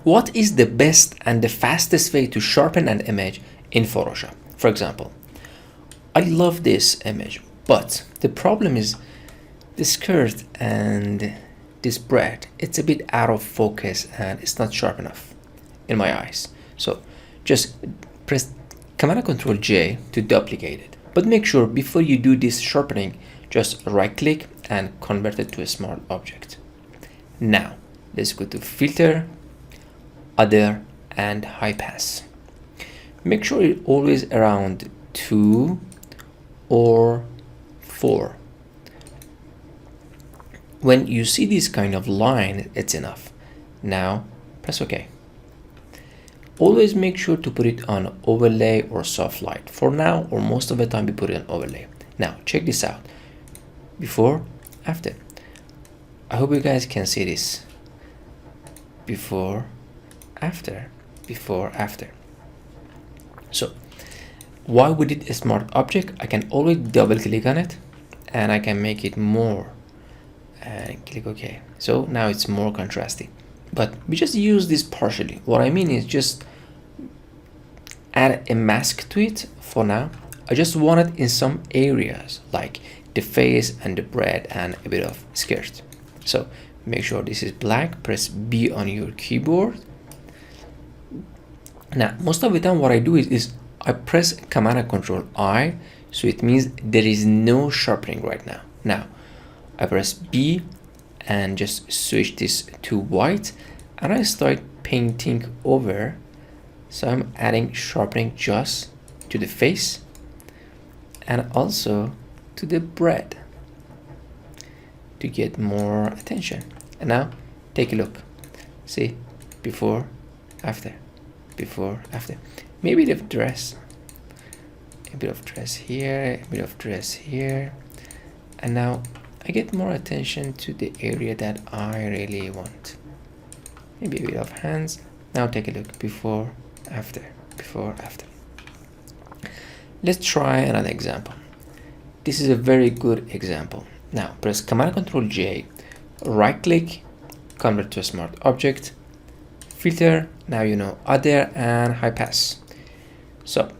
What is the best and the fastest way to sharpen an image in Photoshop? For example, I love this image, but the problem is the skirt and this bread, it's a bit out of focus and it's not sharp enough in my eyes. So just press Command and Control J to duplicate it. But make sure before you do this sharpening, just right click and convert it to a smart object. Now let's go to Filter, Other, and High Pass. Make sure it's always around 2 or 4. When you see this kind of line, it's enough. Now press OK. Always make sure to put it on overlay or soft light. For now, or most of the time, we put it on overlay. Now check this out. Before, after. I hope you guys can see this. Before, after, before, after. So while we did a smart object, I can always double click on it and I can make it more and click OK. So now it's more contrasty, but we just use this partially. What I mean is just add a mask to it for now. I just want it in some areas like the face and the bread and a bit of skirt. So make sure this is black, press B on your keyboard. Now most of the time what I do is I press Command and Control I, so it means there is no sharpening right now. Now I press B and just switch this to white and I start painting over. So I'm adding sharpening just to the face and also to the bread to get more attention. And now take a look. See, before, after, before, after. Maybe the dress, a bit of dress here, a bit of dress here, and now I get more attention to the area that I really want. Maybe a bit of hands. Now take a look, before, after, before, after. Let's try another example. This is a very good example. Now press Command Control J, right click, convert to a smart object, filter, now you know Other and High Pass. So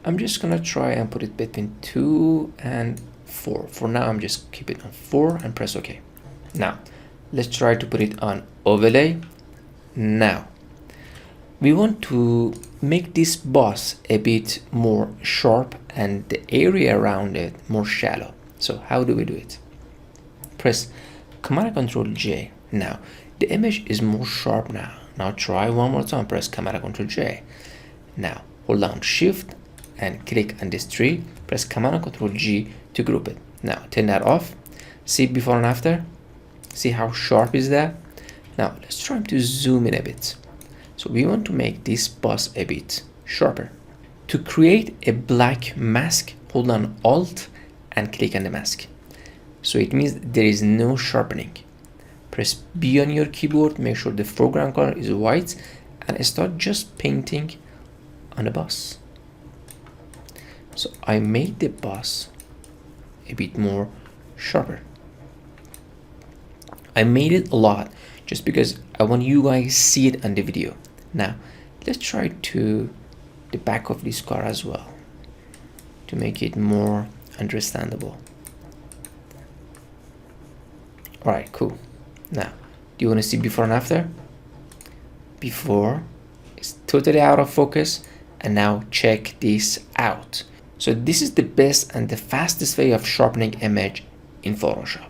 I'm just gonna try and put it between 2 and 4. For now I'm just keep it on 4 and press OK. Now let's try to put it on overlay. Now we want to make this boss a bit more sharp and the area around it more shallow. So how do we do it? Press Command Control J. Now the image is more sharp now. Now try one more time, press Command Control J. Now hold down Shift and click on this tree, press Command Control G to group it. Now turn that off. See before and after. See how sharp is that? Now let's try to zoom in a bit. So we want to make this boss a bit sharper. To create a black mask, hold on Alt and click on the mask. So it means there is no sharpening. Press B on your keyboard, make sure the foreground color is white and start just painting on the boss. So I made the boss a bit more sharper. I made it a lot just because I want you guys see it on the video. Now let's try to the back of this car as well to make it more understandable. Alright, cool. Now do you want to see before and after? Before is totally out of focus, and now check this out. So this is the best and the fastest way of sharpening image in Photoshop.